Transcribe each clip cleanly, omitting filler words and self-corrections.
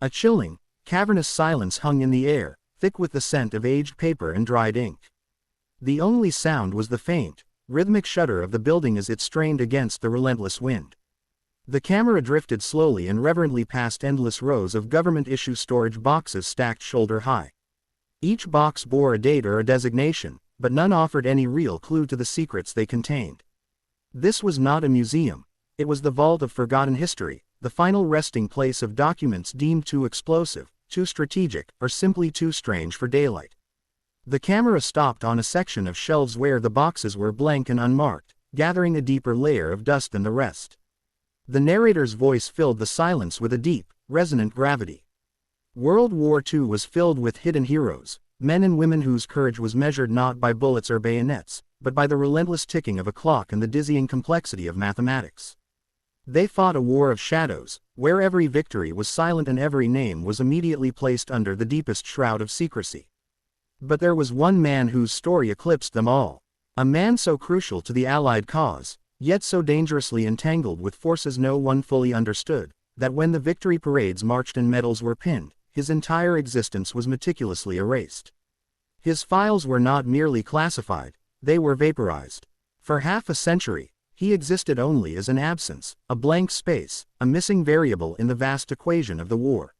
A chilling, cavernous silence hung in the air, thick with the scent of aged paper and dried ink. The only sound was the faint, rhythmic shudder of the building as it strained against the relentless wind. The camera drifted slowly and reverently past endless rows of government-issue storage boxes stacked shoulder-high. Each box bore a date or a designation, but none offered any real clue to the secrets they contained. This was not a museum. It was the vault of forgotten history, the final resting place of documents deemed too explosive, too strategic, or simply too strange for daylight. The camera stopped on a section of shelves where the boxes were blank and unmarked, gathering a deeper layer of dust than the rest. The narrator's voice filled the silence with a deep, resonant gravity. World War II was filled with hidden heroes, men and women whose courage was measured not by bullets or bayonets, but by the relentless ticking of a clock and the dizzying complexity of mathematics. They fought a war of shadows, where every victory was silent and every name was immediately placed under the deepest shroud of secrecy. But there was one man whose story eclipsed them all, a man so crucial to the Allied cause, yet so dangerously entangled with forces no one fully understood, that when the victory parades marched and medals were pinned, his entire existence was meticulously erased. His files were not merely classified, they were vaporized. For half a century, he existed only as an absence, a blank space, a missing variable in the vast equation of the war.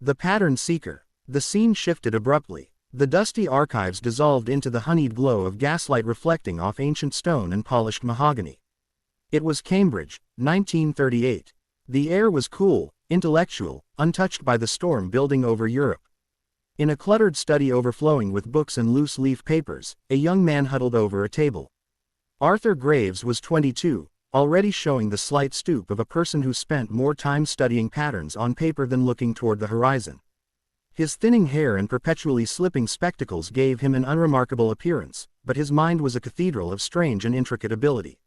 The pattern seeker. The scene shifted abruptly. The dusty archives dissolved into the honeyed glow of gaslight reflecting off ancient stone and polished mahogany. It was Cambridge, 1938. The air was cool, intellectual, untouched by the storm building over Europe. In a cluttered study overflowing with books and loose-leaf papers, a young man huddled over a table. Arthur Graves was 22, already showing the slight stoop of a person who spent more time studying patterns on paper than looking toward the horizon. His thinning hair and perpetually slipping spectacles gave him an unremarkable appearance, but his mind was a cathedral of strange and intricate ability.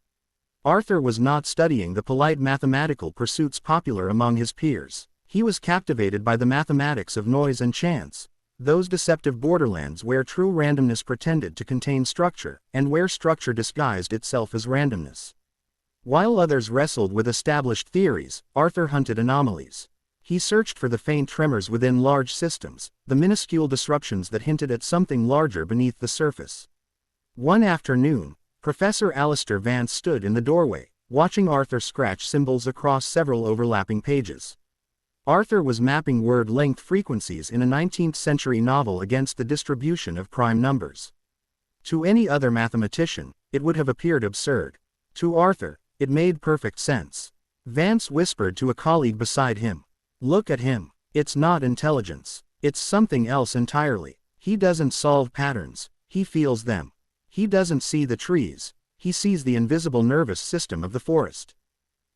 Arthur was not studying the polite mathematical pursuits popular among his peers. He was captivated by the mathematics of noise and chance, those deceptive borderlands where true randomness pretended to contain structure, and where structure disguised itself as randomness. While others wrestled with established theories, Arthur hunted anomalies. He searched for the faint tremors within large systems, the minuscule disruptions that hinted at something larger beneath the surface. One afternoon, Professor Alistair Vance stood in the doorway, watching Arthur scratch symbols across several overlapping pages. Arthur was mapping word-length frequencies in a 19th-century novel against the distribution of prime numbers. To any other mathematician, it would have appeared absurd. To Arthur, it made perfect sense. Vance whispered to a colleague beside him. "Look at him. It's not intelligence. It's something else entirely. He doesn't solve patterns, he feels them. He doesn't see the trees, he sees the invisible nervous system of the forest."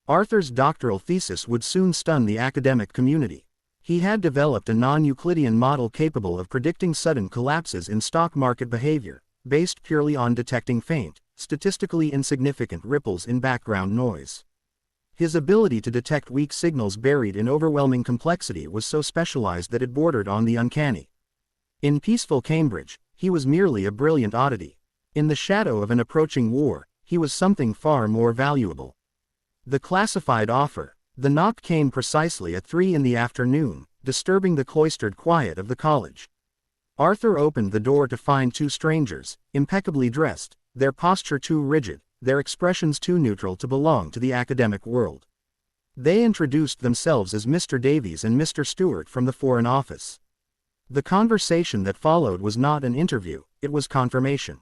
Arthur's doctoral thesis would soon stun the academic community. He had developed a non-Euclidean model capable of predicting sudden collapses in stock market behavior, based purely on detecting faint, statistically insignificant ripples in background noise. His ability to detect weak signals buried in overwhelming complexity was so specialized that it bordered on the uncanny. In peaceful Cambridge, he was merely a brilliant oddity. In the shadow of an approaching war, he was something far more valuable. The classified offer. The knock came precisely at 3 in the afternoon, disturbing the cloistered quiet of the college. Arthur opened the door to find two strangers, impeccably dressed, their posture too rigid, their expressions too neutral to belong to the academic world. They introduced themselves as Mr. Davies and Mr. Stewart from the Foreign Office. The conversation that followed was not an interview, it was confirmation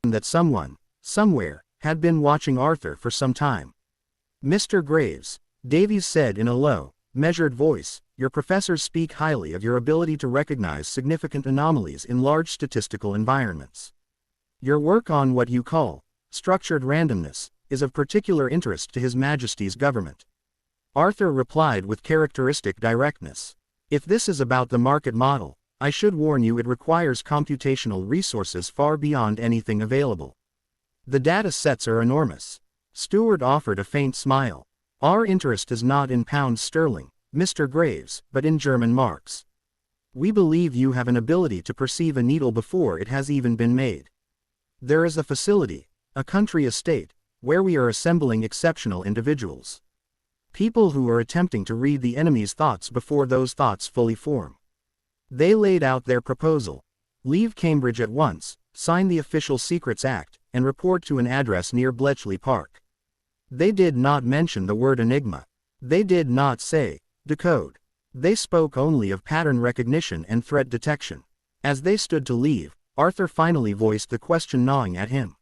that someone, somewhere, had been watching Arthur for some time. "Mr. Graves," Davies said in a low, measured voice, "your professors speak highly of your ability to recognize significant anomalies in large statistical environments. Your work on what you call structured randomness is of particular interest to His Majesty's government." Arthur replied with characteristic directness. "If this is about the market model, I should warn you it requires computational resources far beyond anything available. The data sets are enormous." Stewart offered a faint smile. "Our interest is not in pounds sterling, Mr. Graves, but in German marks. We believe you have an ability to perceive a needle before it has even been made. There is a facility, a country estate, where we are assembling exceptional individuals. People who are attempting to read the enemy's thoughts before those thoughts fully form. They laid out their proposal. Leave Cambridge at once, sign the Official Secrets Act, and report to an address near Bletchley Park. They did not mention the word enigma. They did not say, decode. They spoke only of pattern recognition and threat detection. As they stood to leave, Arthur finally voiced the question gnawing at him.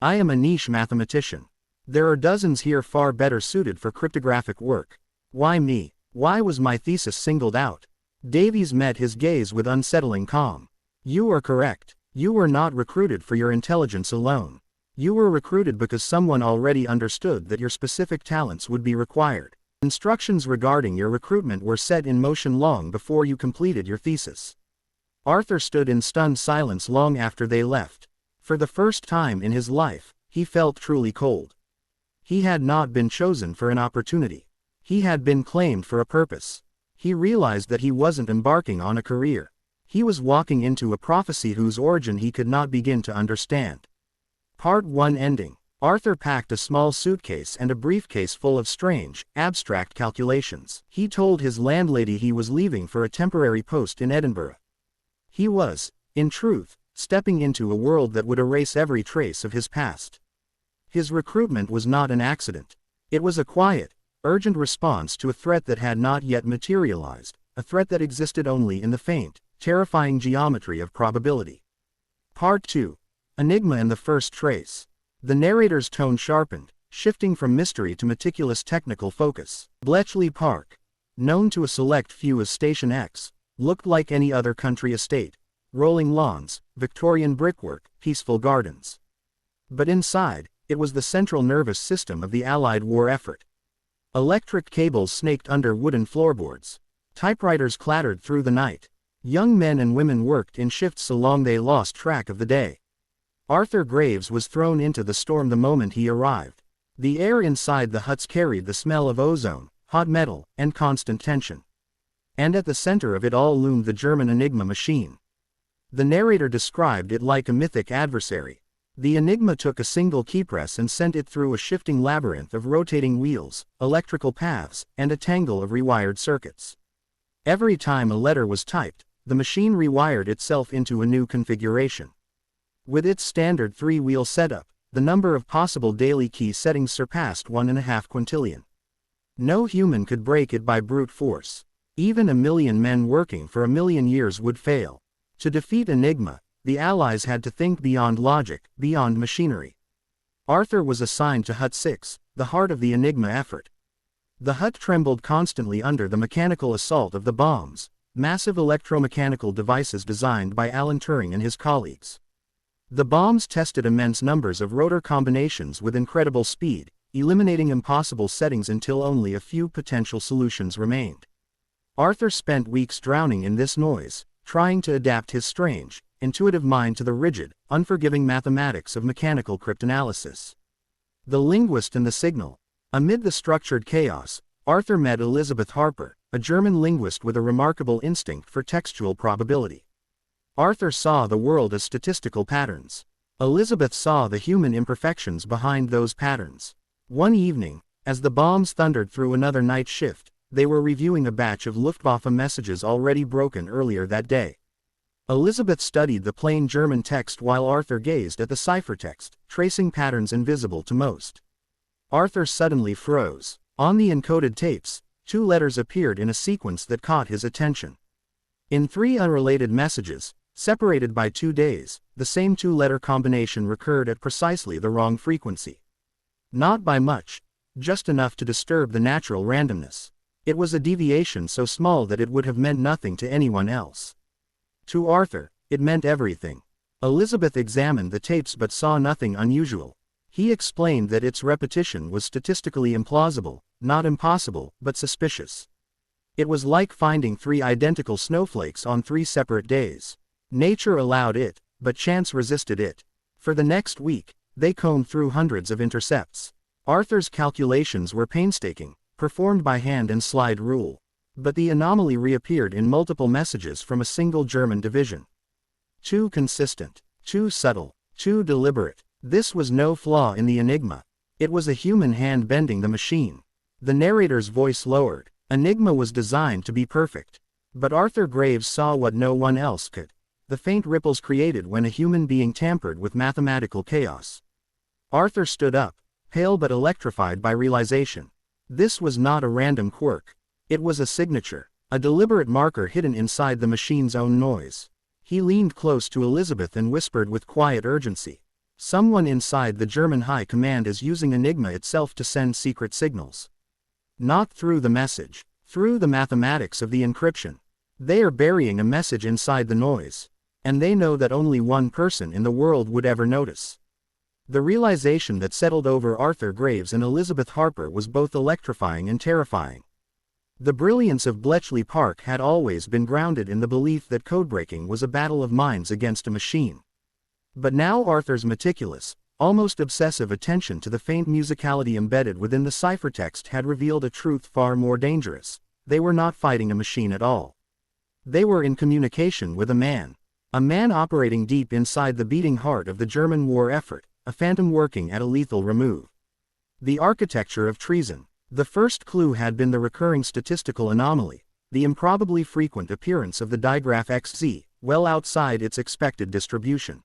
I am a niche mathematician. There are dozens here far better suited for cryptographic work. Why me? Why was my thesis singled out? Davies met his gaze with unsettling calm. You are correct. You were not recruited for your intelligence alone. You were recruited because someone already understood that your specific talents would be required. Instructions regarding your recruitment were set in motion long before you completed your thesis. Arthur stood in stunned silence long after they left. For the first time in his life, he felt truly cold. He had not been chosen for an opportunity. He had been claimed for a purpose. He realized that he wasn't embarking on a career. He was walking into a prophecy whose origin he could not begin to understand. Part 1 ending. Arthur packed a small suitcase and a briefcase full of strange, abstract calculations. He told his landlady he was leaving for a temporary post in Edinburgh. He was, in truth, stepping into a world that would erase every trace of his past. His recruitment was not an accident. It was a quiet, urgent response to a threat that had not yet materialized, a threat that existed only in the faint, terrifying geometry of probability. Part 2. Enigma and the First Trace. The narrator's tone sharpened, shifting from mystery to meticulous technical focus. Bletchley Park, known to a select few as Station X, looked like any other country estate. Rolling lawns, Victorian brickwork, peaceful gardens. But inside, it was the central nervous system of the Allied war effort. Electric cables snaked under wooden floorboards. Typewriters clattered through the night. Young men and women worked in shifts so long they lost track of the day. Arthur Graves was thrown into the storm the moment he arrived. The air inside the huts carried the smell of ozone, hot metal, and constant tension. And at the center of it all loomed the German Enigma machine. The narrator described it like a mythic adversary. The Enigma took a single keypress and sent it through a shifting labyrinth of rotating wheels, electrical paths, and a tangle of rewired circuits. Every time a letter was typed, the machine rewired itself into a new configuration. With its standard 3-wheel setup, the number of possible daily key settings surpassed 1.5 quintillion. No human could break it by brute force. Even a million men working for a million years would fail. To defeat Enigma, the Allies had to think beyond logic, beyond machinery. Arthur was assigned to Hut 6, the heart of the Enigma effort. The hut trembled constantly under the mechanical assault of the bombs, massive electromechanical devices designed by Alan Turing and his colleagues. The bombs tested immense numbers of rotor combinations with incredible speed, eliminating impossible settings until only a few potential solutions remained. Arthur spent weeks drowning in this noise, trying to adapt his strange, intuitive mind to the rigid, unforgiving mathematics of mechanical cryptanalysis. The linguist and the signal. Amid the structured chaos, Arthur met Elizabeth Harper, a German linguist with a remarkable instinct for textual probability. Arthur saw the world as statistical patterns. Elizabeth saw the human imperfections behind those patterns. One evening, as the bombs thundered through another night shift, they were reviewing a batch of Luftwaffe messages already broken earlier that day. Elizabeth studied the plain German text while Arthur gazed at the ciphertext, tracing patterns invisible to most. Arthur suddenly froze. On the encoded tapes, 2 letters appeared in a sequence that caught his attention. In 3 unrelated messages, separated by 2 days, the same 2-letter combination recurred at precisely the wrong frequency. Not by much, just enough to disturb the natural randomness. It was a deviation so small that it would have meant nothing to anyone else. To Arthur, it meant everything. Elizabeth examined the tapes but saw nothing unusual. He explained that its repetition was statistically implausible, not impossible, but suspicious. It was like finding 3 identical snowflakes on 3 separate days. Nature allowed it, but chance resisted it. For the next week, they combed through hundreds of intercepts. Arthur's calculations were painstaking, performed by hand and slide rule. But the anomaly reappeared in multiple messages from a single German division. Too consistent, too subtle, too deliberate. This was no flaw in the Enigma. It was a human hand bending the machine. The narrator's voice lowered. Enigma was designed to be perfect. But Arthur Graves saw what no one else could. The faint ripples created when a human being tampered with mathematical chaos. Arthur stood up, pale but electrified by realization. This was not a random quirk. It was a signature, a deliberate marker hidden inside the machine's own noise. He leaned close to Elizabeth and whispered with quiet urgency. Someone inside the German High Command is using Enigma itself to send secret signals. Not through the message, through the mathematics of the encryption. They are burying a message inside the noise. And they know that only one person in the world would ever notice. The realization that settled over Arthur Graves and Elizabeth Harper was both electrifying and terrifying. The brilliance of Bletchley Park had always been grounded in the belief that codebreaking was a battle of minds against a machine. But now Arthur's meticulous, almost obsessive attention to the faint musicality embedded within the ciphertext had revealed a truth far more dangerous. They were not fighting a machine at all. They were in communication with a man. A man operating deep inside the beating heart of the German war effort, a phantom working at a lethal remove. The architecture of treason. The first clue had been the recurring statistical anomaly, the improbably frequent appearance of the digraph XZ, well outside its expected distribution.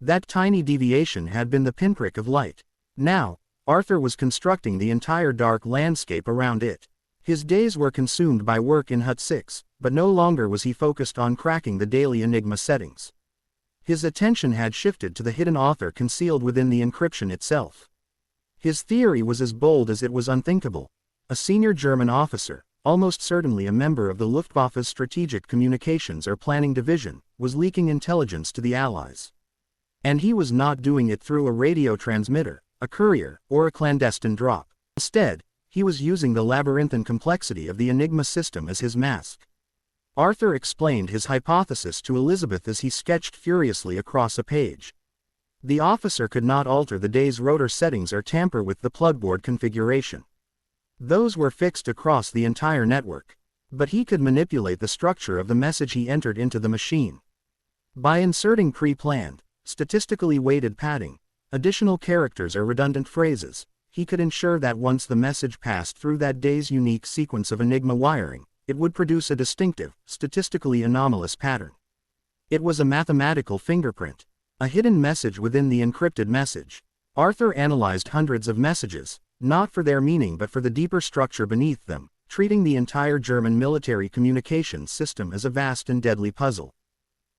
That tiny deviation had been the pinprick of light. Now, Arthur was constructing the entire dark landscape around it. His days were consumed by work in Hut 6, but no longer was he focused on cracking the daily Enigma settings. His attention had shifted to the hidden author concealed within the encryption itself. His theory was as bold as it was unthinkable. A senior German officer, almost certainly a member of the Luftwaffe's Strategic Communications or Planning Division, was leaking intelligence to the Allies. And he was not doing it through a radio transmitter, a courier, or a clandestine drop. Instead, he was using the labyrinthine complexity of the Enigma system as his mask. Arthur explained his hypothesis to Elizabeth as he sketched furiously across a page. The officer could not alter the day's rotor settings or tamper with the plugboard configuration. Those were fixed across the entire network. But he could manipulate the structure of the message he entered into the machine. By inserting pre-planned, statistically weighted padding, additional characters or redundant phrases, he could ensure that once the message passed through that day's unique sequence of Enigma wiring, it would produce a distinctive, statistically anomalous pattern. It was a mathematical fingerprint, a hidden message within the encrypted message. Arthur analyzed hundreds of messages, not for their meaning but for the deeper structure beneath them, treating the entire German military communications system as a vast and deadly puzzle.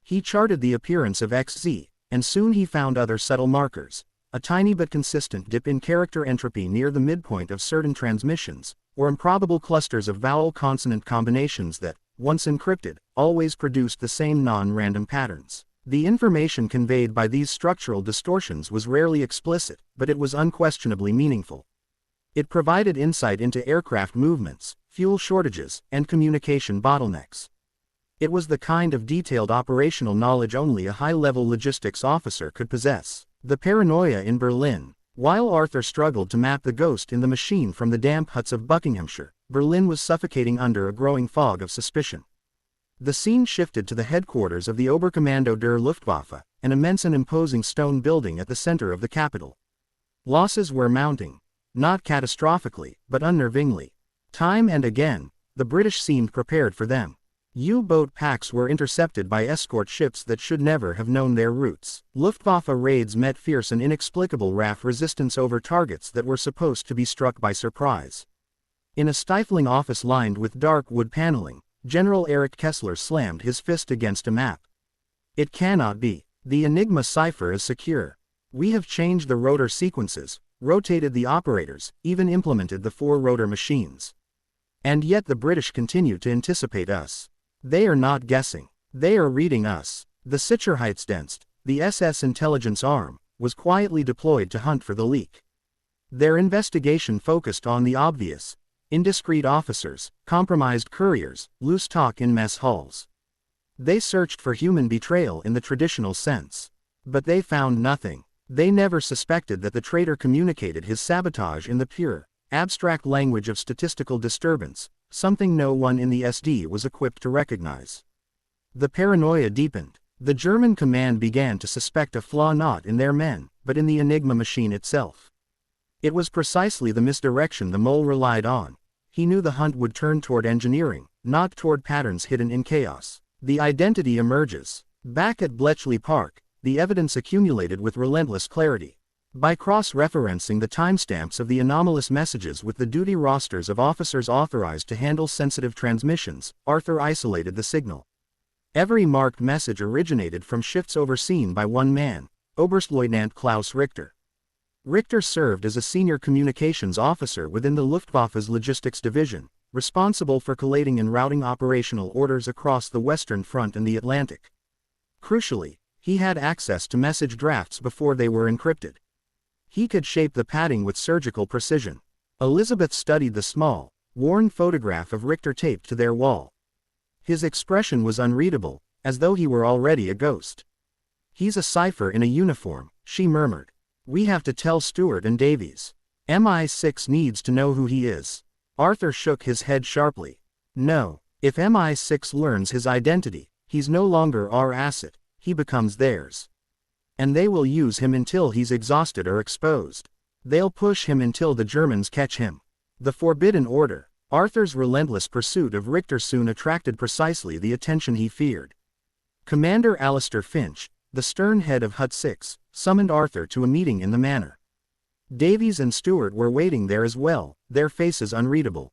He charted the appearance of XZ, and soon he found other subtle markers. A tiny but consistent dip in character entropy near the midpoint of certain transmissions, or improbable clusters of vowel-consonant combinations that, once encrypted, always produced the same non-random patterns. The information conveyed by these structural distortions was rarely explicit, but it was unquestionably meaningful. It provided insight into aircraft movements, fuel shortages, and communication bottlenecks. It was the kind of detailed operational knowledge only a high-level logistics officer could possess. The paranoia in Berlin. While Arthur struggled to map the ghost in the machine from the damp huts of Buckinghamshire, Berlin was suffocating under a growing fog of suspicion. The scene shifted to the headquarters of the Oberkommando der Luftwaffe, an immense and imposing stone building at the center of the capital. Losses were mounting. Not catastrophically, but unnervingly. Time and again, the British seemed prepared for them. U-boat packs were intercepted by escort ships that should never have known their routes. Luftwaffe raids met fierce and inexplicable RAF resistance over targets that were supposed to be struck by surprise. In a stifling office lined with dark wood paneling, General Erich Kessler slammed his fist against a map. It cannot be. The Enigma cipher is secure. We have changed the rotor sequences, rotated the operators, even implemented the 4 rotor machines. And yet the British continue to anticipate us. They are not guessing. They are reading us. The Sicherheitsdienst, the SS intelligence arm, was quietly deployed to hunt for the leak. Their investigation focused on the obvious: indiscreet officers, compromised couriers, loose talk in mess halls. They searched for human betrayal in the traditional sense. But they found nothing. They never suspected that the traitor communicated his sabotage in the pure, abstract language of statistical disturbance, something no one in the SD was equipped to recognize. The paranoia deepened. The German command began to suspect a flaw not in their men, but in the Enigma machine itself. It was precisely the misdirection the mole relied on. He knew the hunt would turn toward engineering, not toward patterns hidden in chaos. The identity emerges. Back at Bletchley Park, the evidence accumulated with relentless clarity. By cross-referencing the timestamps of the anomalous messages with the duty rosters of officers authorized to handle sensitive transmissions, Arthur isolated the signal. Every marked message originated from shifts overseen by one man, Oberstleutnant Klaus Richter. Richter served as a senior communications officer within the Luftwaffe's logistics division, responsible for collating and routing operational orders across the Western Front and the Atlantic. Crucially, he had access to message drafts before they were encrypted. He could shape the padding with surgical precision. Elizabeth studied the small, worn photograph of Richter taped to their wall. His expression was unreadable, as though he were already a ghost. "He's a cipher in a uniform," she murmured. "We have to tell Stewart and Davies. MI6 needs to know who he is." Arthur shook his head sharply. "No, if MI6 learns his identity, he's no longer our asset, he becomes theirs. And they will use him until he's exhausted or exposed. They'll push him until the Germans catch him." The Forbidden Order. Arthur's relentless pursuit of Richter soon attracted precisely the attention he feared. Commander Alistair Finch, the stern head of Hut 6, summoned Arthur to a meeting in the manor. Davies and Stewart were waiting there as well, their faces unreadable.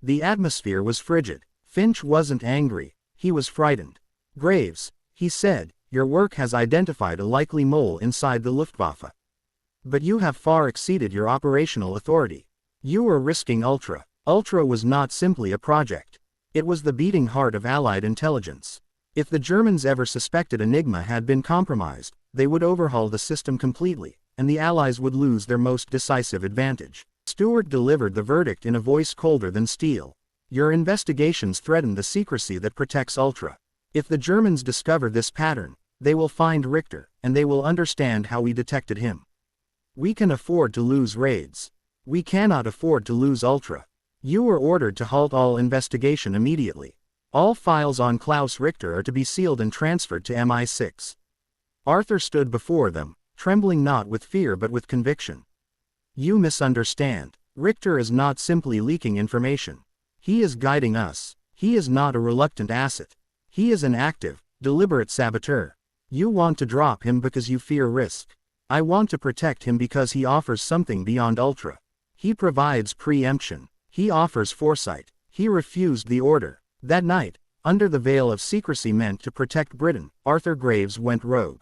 The atmosphere was frigid. Finch wasn't angry, he was frightened. "Graves," he said, "your work has identified a likely mole inside the Luftwaffe. But you have far exceeded your operational authority. You were risking Ultra. Ultra was not simply a project. It was the beating heart of Allied intelligence. If the Germans ever suspected Enigma had been compromised, they would overhaul the system completely, and the Allies would lose their most decisive advantage." Stewart delivered the verdict in a voice colder than steel. "Your investigations threaten the secrecy that protects Ultra. If the Germans discover this pattern, they will find Richter, and they will understand how we detected him. We can afford to lose raids. We cannot afford to lose Ultra. You were ordered to halt all investigation immediately. All files on Klaus Richter are to be sealed and transferred to MI6. Arthur stood before them, trembling not with fear but with conviction. "You misunderstand. Richter is not simply leaking information. He is guiding us. He is not a reluctant asset. He is an active, deliberate saboteur. You want to drop him because you fear risk. I want to protect him because he offers something beyond Ultra. He provides preemption. He offers foresight. He refused the order." That night, under the veil of secrecy meant to protect Britain, Arthur Graves went rogue.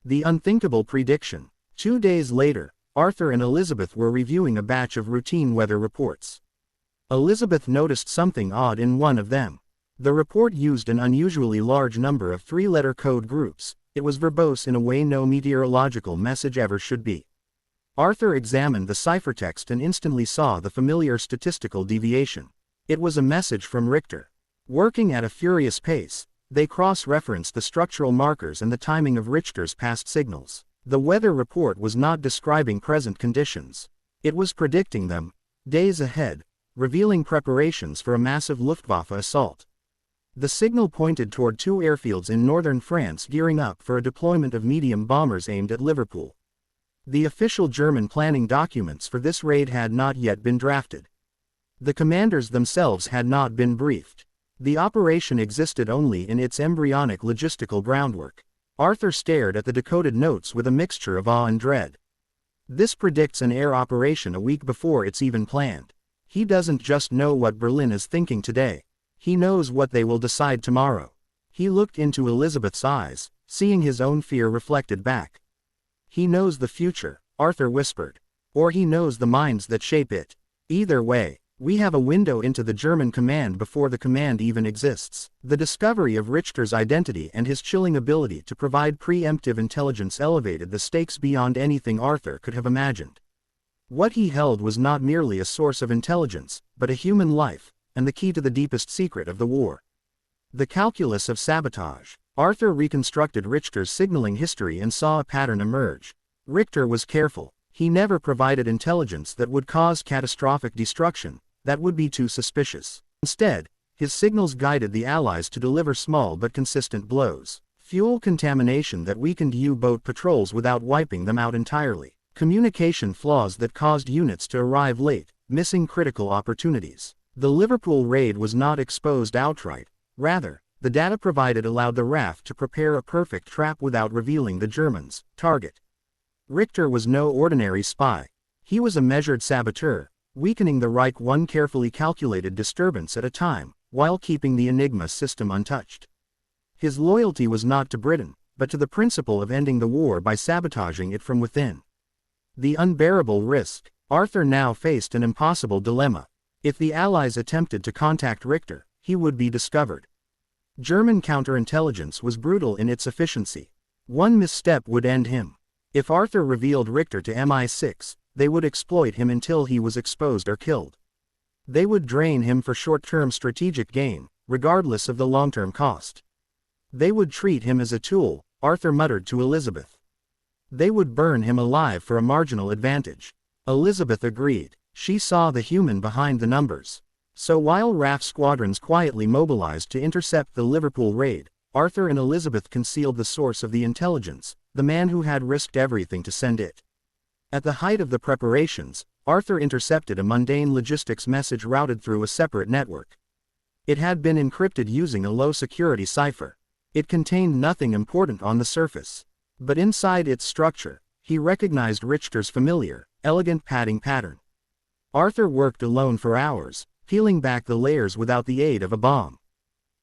The unthinkable prediction. 2 days later, Arthur and Elizabeth were reviewing a batch of routine weather reports. Elizabeth noticed something odd in one of them. The report used an unusually large number of 3-letter code groups. It was verbose in a way no meteorological message ever should be. Arthur examined the ciphertext and instantly saw the familiar statistical deviation. It was a message from Richter. Working at a furious pace, they cross-referenced the structural markers and the timing of Richter's past signals. The weather report was not describing present conditions. It was predicting them, days ahead, revealing preparations for a massive Luftwaffe assault. The signal pointed toward 2 airfields in northern France gearing up for a deployment of medium bombers aimed at Liverpool. The official German planning documents for this raid had not yet been drafted. The commanders themselves had not been briefed. The operation existed only in its embryonic logistical groundwork. Arthur stared at the decoded notes with a mixture of awe and dread. This predicts an air operation a week before it's even planned. He doesn't just know what Berlin is thinking today. He knows what they will decide tomorrow. He looked into Elizabeth's eyes, seeing his own fear reflected back. "He knows the future," Arthur whispered. "Or he knows the minds that shape it. Either way, we have a window into the German command before the command even exists." The discovery of Richter's identity and his chilling ability to provide preemptive intelligence elevated the stakes beyond anything Arthur could have imagined. What he held was not merely a source of intelligence, but a human life, and the key to the deepest secret of the war. The calculus of sabotage. Arthur reconstructed Richter's signaling history and saw a pattern emerge. Richter was careful. He never provided intelligence that would cause catastrophic destruction. That would be too suspicious. Instead, his signals guided the Allies to deliver small but consistent blows. Fuel contamination that weakened U-boat patrols without wiping them out entirely. Communication flaws that caused units to arrive late, missing critical opportunities. The Liverpool raid was not exposed outright. Rather, the data provided allowed the RAF to prepare a perfect trap without revealing the Germans' target. Richter was no ordinary spy. He was a measured saboteur, weakening the Reich one carefully calculated disturbance at a time, while keeping the Enigma system untouched. His loyalty was not to Britain, but to the principle of ending the war by sabotaging it from within. The unbearable risk. Arthur now faced an impossible dilemma. If the Allies attempted to contact Richter, he would be discovered. German counterintelligence was brutal in its efficiency. One misstep would end him. If Arthur revealed Richter to MI6, they would exploit him until he was exposed or killed. They would drain him for short-term strategic gain, regardless of the long-term cost. They would treat him as a tool, Arthur muttered to Elizabeth. They would burn him alive for a marginal advantage. Elizabeth agreed. She saw the human behind the numbers. So while RAF squadrons quietly mobilized to intercept the Liverpool raid, Arthur and Elizabeth concealed the source of the intelligence, the man who had risked everything to send it. At the height of the preparations, Arthur intercepted a mundane logistics message routed through a separate network. It had been encrypted using a low-security cipher. It contained nothing important on the surface. But inside its structure, he recognized Richter's familiar, elegant padding pattern. Arthur worked alone for hours, peeling back the layers without the aid of a bomb.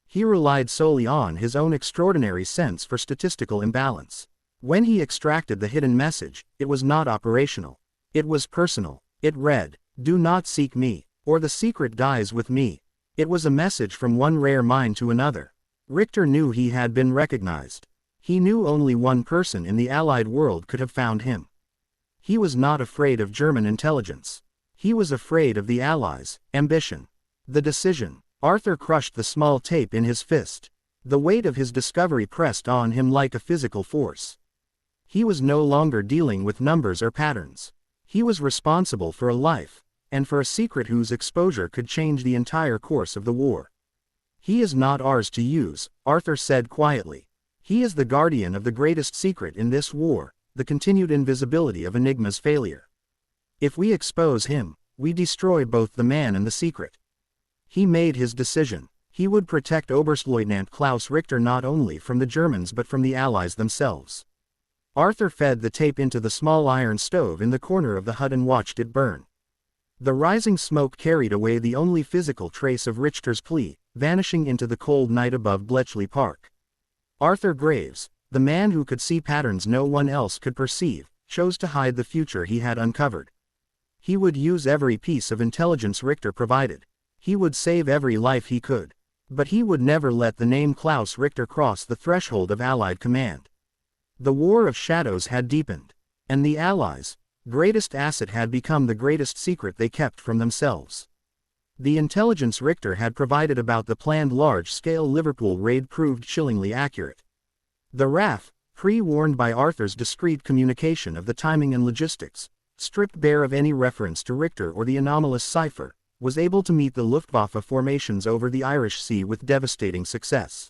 He relied solely on his own extraordinary sense for statistical imbalance. When he extracted the hidden message, it was not operational. It was personal. It read, "Do not seek me, or the secret dies with me." It was a message from one rare mind to another. Richter knew he had been recognized. He knew only one person in the Allied world could have found him. He was not afraid of German intelligence. He was afraid of the Allies' ambition. The decision. Arthur crushed the small tape in his fist. The weight of his discovery pressed on him like a physical force. He was no longer dealing with numbers or patterns. He was responsible for a life, and for a secret whose exposure could change the entire course of the war. "He is not ours to use," Arthur said quietly. "He is the guardian of the greatest secret in this war, the continued invisibility of Enigma's failure. If we expose him, we destroy both the man and the secret." He made his decision. He would protect Oberstleutnant Klaus Richter not only from the Germans but from the Allies themselves. Arthur fed the tape into the small iron stove in the corner of the hut and watched it burn. The rising smoke carried away the only physical trace of Richter's plea, vanishing into the cold night above Bletchley Park. Arthur Graves, the man who could see patterns no one else could perceive, chose to hide the future he had uncovered. He would use every piece of intelligence Richter provided. He would save every life he could. But he would never let the name Klaus Richter cross the threshold of Allied command. The War of Shadows had deepened, and the Allies' greatest asset had become the greatest secret they kept from themselves. The intelligence Richter had provided about the planned large-scale Liverpool raid proved chillingly accurate. The RAF, pre-warned by Arthur's discreet communication of the timing and logistics, stripped bare of any reference to Richter or the anomalous cipher, was able to meet the Luftwaffe formations over the Irish Sea with devastating success.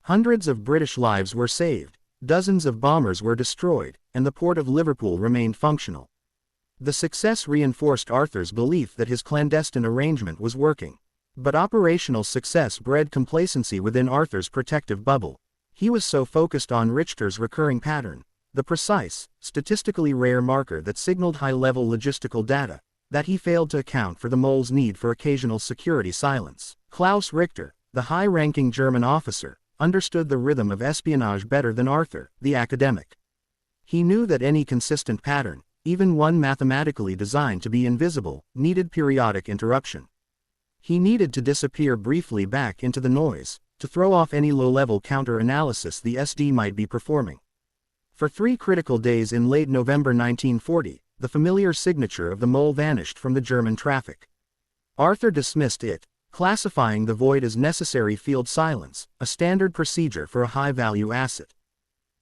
Hundreds of British lives were saved, dozens of bombers were destroyed, and the port of Liverpool remained functional. The success reinforced Arthur's belief that his clandestine arrangement was working. But operational success bred complacency within Arthur's protective bubble. He was so focused on Richter's recurring pattern, the precise, statistically rare marker that signaled high-level logistical data, that he failed to account for the mole's need for occasional security silence. Klaus Richter, the high-ranking German officer, understood the rhythm of espionage better than Arthur, the academic. He knew that any consistent pattern, even one mathematically designed to be invisible, needed periodic interruption. He needed to disappear briefly back into the noise, to throw off any low-level counter-analysis the SD might be performing. For 3 critical days in late November 1940, the familiar signature of the mole vanished from the German traffic. Arthur dismissed it, classifying the void as necessary field silence, a standard procedure for a high-value asset.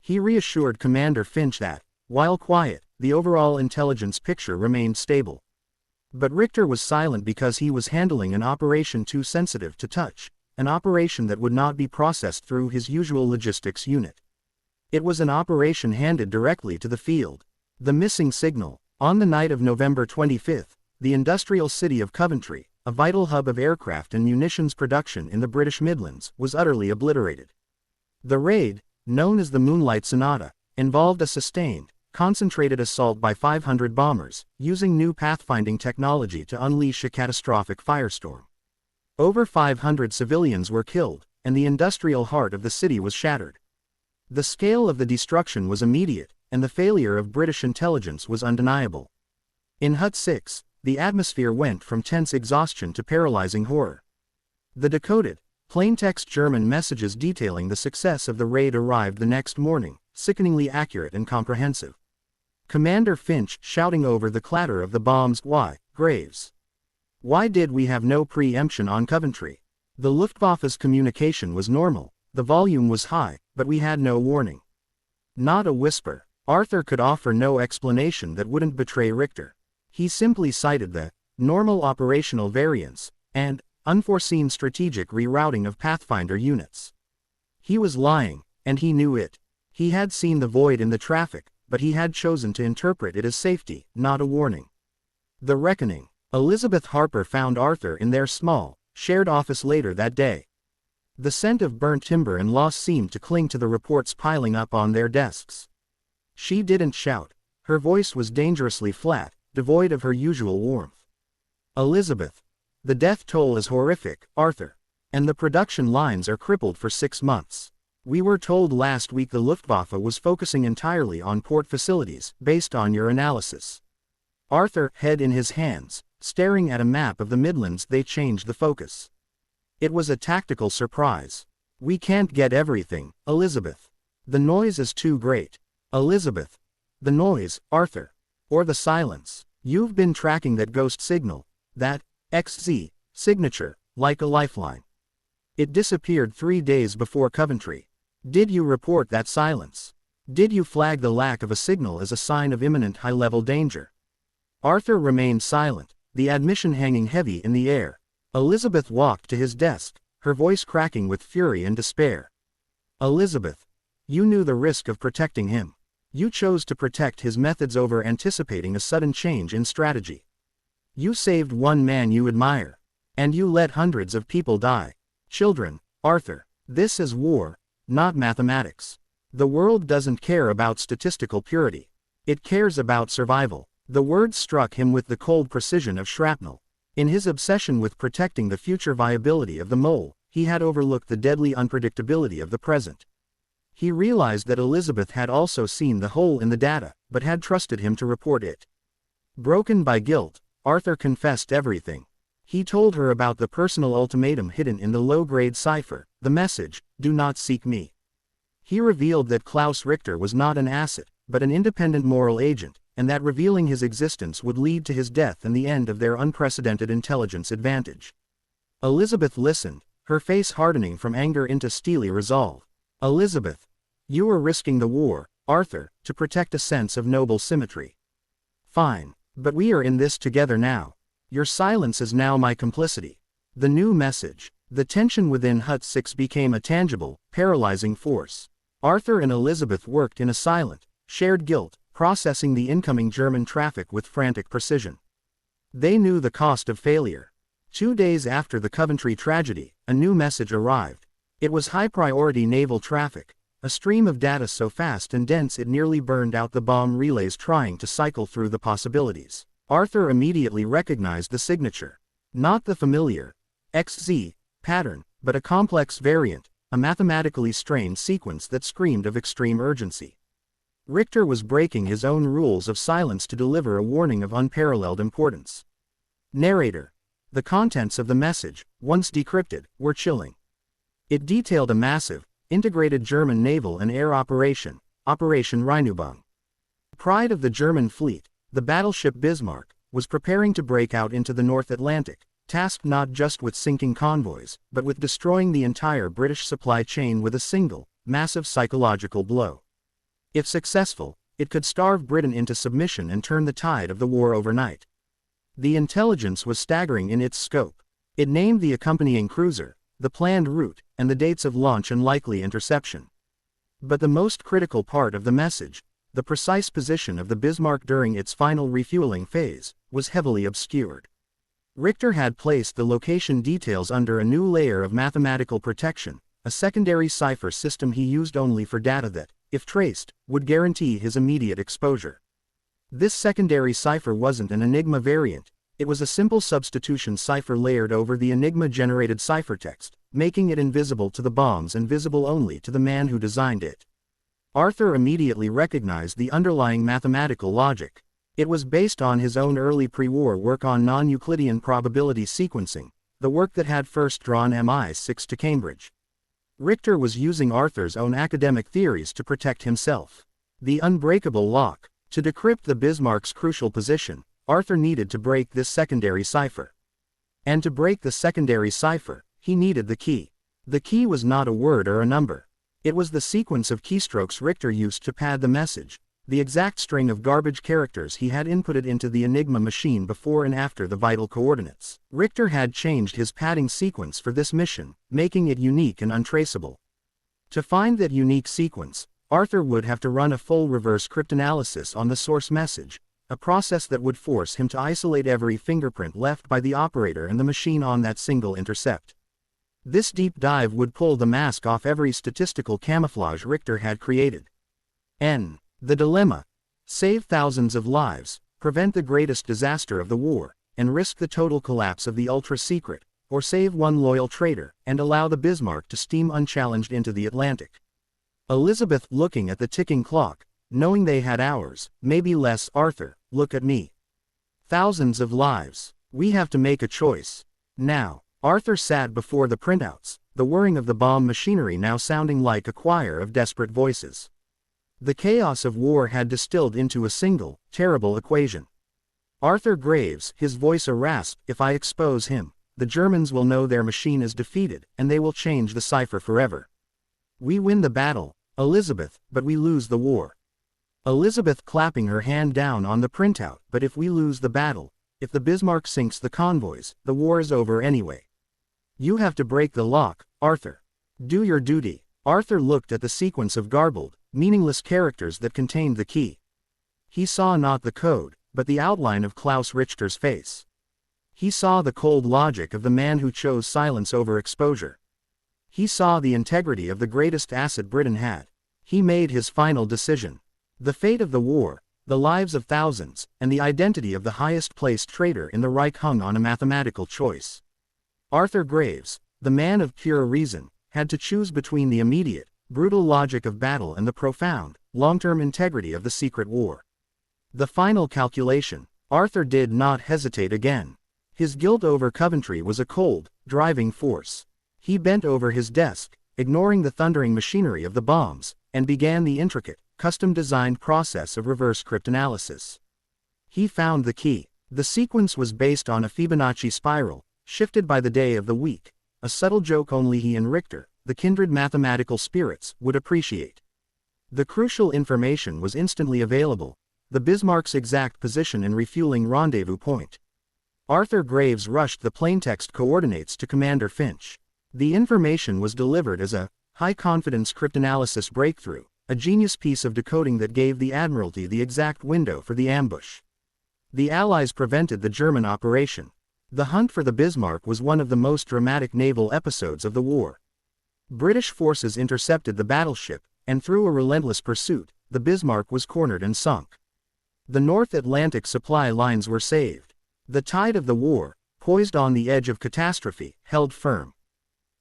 He reassured Commander Finch that, while quiet, the overall intelligence picture remained stable. But Richter was silent because he was handling an operation too sensitive to touch, an operation that would not be processed through his usual logistics unit. It was an operation handed directly to the field. The missing signal. On the night of November 25th, the industrial city of Coventry, a vital hub of aircraft and munitions production in the British Midlands, was utterly obliterated. The raid, known as the Moonlight Sonata, involved a sustained, concentrated assault by 500 bombers, using new pathfinding technology to unleash a catastrophic firestorm. Over 500 civilians were killed, and the industrial heart of the city was shattered. The scale of the destruction was immediate, and the failure of British intelligence was undeniable. In Hut 6, the atmosphere went from tense exhaustion to paralyzing horror. The decoded, plaintext German messages detailing the success of the raid arrived the next morning, sickeningly accurate and comprehensive. Commander Finch shouting over the clatter of the bombs, "Why, Graves? Why did we have no preemption on Coventry?" The Luftwaffe's communication was normal, the volume was high, but we had no warning. Not a whisper. Arthur could offer no explanation that wouldn't betray Richter. He simply cited the normal operational variance and unforeseen strategic rerouting of Pathfinder units. He was lying, and he knew it. He had seen the void in the traffic, but he had chosen to interpret it as safety, not a warning. The reckoning. Elizabeth Harper found Arthur in their small, shared office later that day. The scent of burnt timber and loss seemed to cling to the reports piling up on their desks. She didn't shout. Her voice was dangerously flat, devoid of her usual warmth. "Elizabeth. The death toll is horrific, Arthur. And the production lines are crippled for 6 months. We were told last week the Luftwaffe was focusing entirely on port facilities, based on your analysis." Arthur, head in his hands, staring at a map of the Midlands. They changed the focus. "It was a tactical surprise. We can't get everything, Elizabeth. The noise is too great." "Elizabeth. The noise, Arthur. Or the silence. You've been tracking that ghost signal, that XZ signature, like a lifeline. It disappeared 3 days before Coventry. Did you report that silence? Did you flag the lack of a signal as a sign of imminent high-level danger?" Arthur remained silent, the admission hanging heavy in the air. Elizabeth walked to his desk, her voice cracking with fury and despair. "Elizabeth. You knew the risk of protecting him. You chose to protect his methods over anticipating a sudden change in strategy. You saved one man you admire. And you let hundreds of people die. Children, Arthur. This is war, not mathematics. The world doesn't care about statistical purity. It cares about survival." The words struck him with the cold precision of shrapnel. In his obsession with protecting the future viability of the mole, he had overlooked the deadly unpredictability of the present. He realized that Elizabeth had also seen the hole in the data, but had trusted him to report it. Broken by guilt, Arthur confessed everything. He told her about the personal ultimatum hidden in the low-grade cipher, the message, "Do not seek me." He revealed that Klaus Richter was not an asset, but an independent moral agent, and that revealing his existence would lead to his death and the end of their unprecedented intelligence advantage. Elizabeth listened, her face hardening from anger into steely resolve. "Elizabeth. You were risking the war, Arthur, to protect a sense of noble symmetry. Fine. But we are in this together now. Your silence is now my complicity." The new message. The tension within Hut 6 became a tangible, paralyzing force. Arthur and Elizabeth worked in a silent, shared guilt, processing the incoming German traffic with frantic precision. They knew the cost of failure. 2 days after the Coventry tragedy, a new message arrived. It was high-priority naval traffic, a stream of data so fast and dense it nearly burned out the bomb relays trying to cycle through the possibilities. Arthur immediately recognized the signature. Not the familiar XZ pattern, but a complex variant, a mathematically strained sequence that screamed of extreme urgency. Richter was breaking his own rules of silence to deliver a warning of unparalleled importance. Narrator. The contents of the message, once decrypted, were chilling. It detailed a massive, integrated German naval and air operation, Operation Rheinübung. Pride of the German fleet, the battleship Bismarck, was preparing to break out into the North Atlantic, tasked not just with sinking convoys, but with destroying the entire British supply chain with a single, massive psychological blow. If successful, it could starve Britain into submission and turn the tide of the war overnight. The intelligence was staggering in its scope. It named the accompanying cruiser, the planned route, and the dates of launch and likely interception. But the most critical part of the message, the precise position of the Bismarck during its final refueling phase, was heavily obscured. Richter had placed the location details under a new layer of mathematical protection, a secondary cipher system he used only for data that, if traced, would guarantee his immediate exposure. This secondary cipher wasn't an Enigma variant, it was a simple substitution cipher layered over the Enigma-generated ciphertext, making it invisible to the bombs and visible only to the man who designed it. Arthur immediately recognized the underlying mathematical logic. It was based on his own early pre-war work on non-Euclidean probability sequencing, the work that had first drawn MI6 to Cambridge. Richter was using Arthur's own academic theories to protect himself. The unbreakable lock. To decrypt the Bismarck's crucial position, Arthur needed to break this secondary cipher. And to break the secondary cipher, he needed the key. The key was not a word or a number. It was the sequence of keystrokes Richter used to pad the message, the exact string of garbage characters he had inputted into the Enigma machine before and after the vital coordinates. Richter had changed his padding sequence for this mission, making it unique and untraceable. To find that unique sequence, Arthur would have to run a full reverse cryptanalysis on the source message, a process that would force him to isolate every fingerprint left by the operator and the machine on that single intercept. This deep dive would pull the mask off every statistical camouflage Richter had created. The dilemma: save thousands of lives, prevent the greatest disaster of the war, and risk the total collapse of the ultra-secret, or save one loyal traitor, and allow the Bismarck to steam unchallenged into the Atlantic. Elizabeth, looking at the ticking clock, knowing they had hours, maybe less. Arthur, look at me. Thousands of lives. We have to make a choice. Now. Arthur sat before the printouts, the whirring of the bomb machinery now sounding like a choir of desperate voices. The chaos of war had distilled into a single, terrible equation. Arthur Graves, his voice a rasp, if I expose him, the Germans will know their machine is defeated, and they will change the cipher forever. We win the battle, Elizabeth, but we lose the war. Elizabeth, clapping her hand down on the printout, but if we lose the battle, if the Bismarck sinks the convoys, the war is over anyway. You have to break the lock, Arthur. Do your duty. Arthur looked at the sequence of garbled, meaningless characters that contained the key. He saw not the code, but the outline of Klaus Richter's face. He saw the cold logic of the man who chose silence over exposure. He saw the integrity of the greatest asset Britain had. He made his final decision. The fate of the war, the lives of thousands, and the identity of the highest-placed traitor in the Reich hung on a mathematical choice. Arthur Graves, the man of pure reason, had to choose between the immediate, brutal logic of battle and the profound, long-term integrity of the secret war. The final calculation. Arthur did not hesitate again. His guilt over Coventry was a cold, driving force. He bent over his desk, ignoring the thundering machinery of the bombs, and began the intricate, custom-designed process of reverse cryptanalysis. He found the key. The sequence was based on a Fibonacci spiral, shifted by the day of the week, a subtle joke only he and Richter, the kindred mathematical spirits, would appreciate. The crucial information was instantly available, the Bismarck's exact position and refueling rendezvous point. Arthur Graves rushed the plaintext coordinates to Commander Finch. The information was delivered as a high-confidence cryptanalysis breakthrough, a genius piece of decoding that gave the Admiralty the exact window for the ambush. The Allies prevented the German operation. The hunt for the Bismarck was one of the most dramatic naval episodes of the war. British forces intercepted the battleship, and through a relentless pursuit, the Bismarck was cornered and sunk. The North Atlantic supply lines were saved. The tide of the war, poised on the edge of catastrophe, held firm.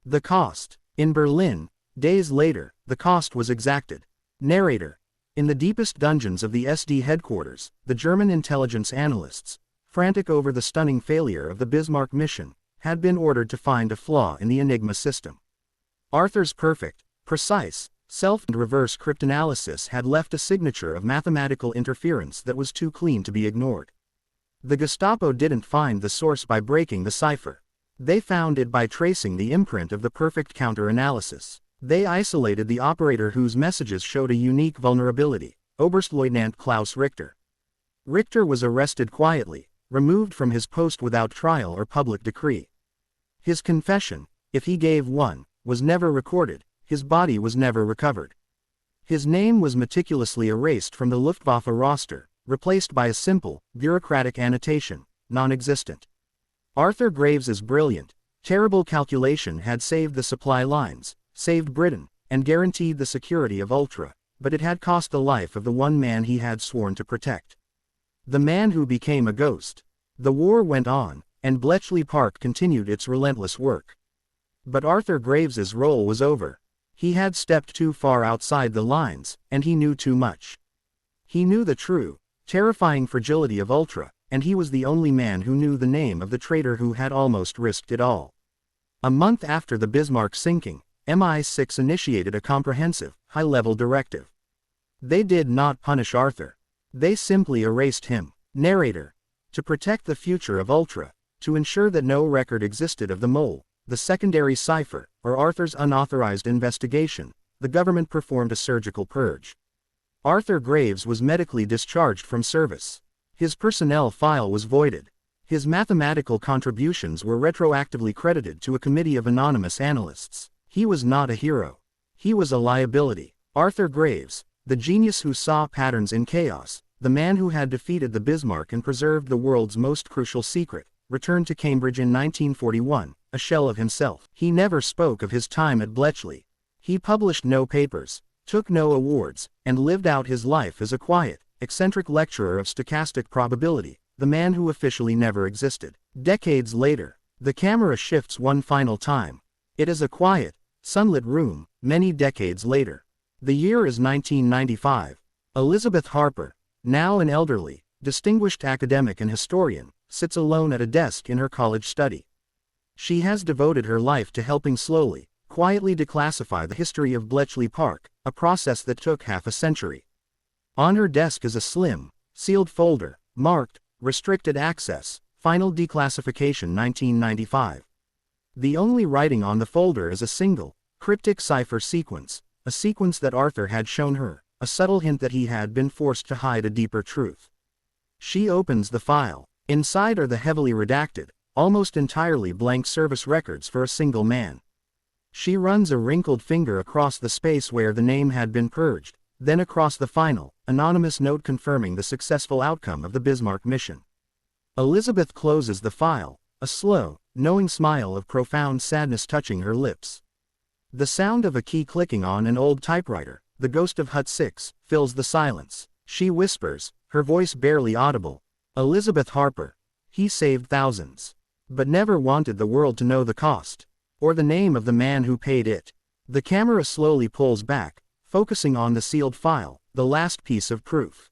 The cost. In Berlin, days later, the cost was exacted. Narrator. In the deepest dungeons of the SD headquarters, the German intelligence analysts, frantic over the stunning failure of the Bismarck mission, had been ordered to find a flaw in the Enigma system. Arthur's perfect, precise, self-and reverse cryptanalysis had left a signature of mathematical interference that was too clean to be ignored. The Gestapo didn't find the source by breaking the cipher. They found it by tracing the imprint of the perfect counter-analysis. They isolated the operator whose messages showed a unique vulnerability, Oberstleutnant Klaus Richter. Richter was arrested quietly, removed from his post without trial or public decree. His confession, if he gave one, was never recorded, his body was never recovered. His name was meticulously erased from the Luftwaffe roster, replaced by a simple, bureaucratic annotation, non-existent. Arthur Graves's brilliant, terrible calculation had saved the supply lines, saved Britain, and guaranteed the security of Ultra, but it had cost the life of the one man he had sworn to protect. The man who became a ghost. The war went on, and Bletchley Park continued its relentless work. But Arthur Graves's role was over. He had stepped too far outside the lines, and he knew too much. He knew the true, terrifying fragility of Ultra, and he was the only man who knew the name of the traitor who had almost risked it all. A month after the Bismarck's sinking, MI6 initiated a comprehensive, high-level directive. They did not punish Arthur. They simply erased him. Narrator. To protect the future of Ultra, to ensure that no record existed of the mole, the secondary cipher, or Arthur's unauthorized investigation, the government performed a surgical purge. Arthur Graves was medically discharged from service. His personnel file was voided. His mathematical contributions were retroactively credited to a committee of anonymous analysts. He was not a hero. He was a liability. Arthur Graves, the genius who saw patterns in chaos, the man who had defeated the Bismarck and preserved the world's most crucial secret, returned to Cambridge in 1941, a shell of himself. He never spoke of his time at Bletchley. He published no papers, took no awards, and lived out his life as a quiet, eccentric lecturer of stochastic probability, the man who officially never existed. Decades later, the camera shifts one final time. It is a quiet, sunlit room, many decades later. The year is 1995. Elizabeth Harper, now an elderly, distinguished academic and historian, sits alone at a desk in her college study. She has devoted her life to helping slowly, quietly declassify the history of Bletchley Park, a process that took half a century. On her desk is a slim, sealed folder, marked, Restricted Access, Final Declassification 1995. The only writing on the folder is a single, cryptic cipher sequence, a sequence that Arthur had shown her, a subtle hint that he had been forced to hide a deeper truth. She opens the file. Inside are the heavily redacted, almost entirely blank service records for a single man. She runs a wrinkled finger across the space where the name had been purged, then across the final, anonymous note confirming the successful outcome of the Bismarck mission. Elizabeth closes the file, a slow, knowing smile of profound sadness touching her lips. The sound of a key clicking on an old typewriter, the ghost of Hut 6, fills the silence. She whispers, her voice barely audible, "Elizabeth Harper. He saved thousands. But never wanted the world to know the cost. Or the name of the man who paid it." The camera slowly pulls back, focusing on the sealed file, the last piece of proof.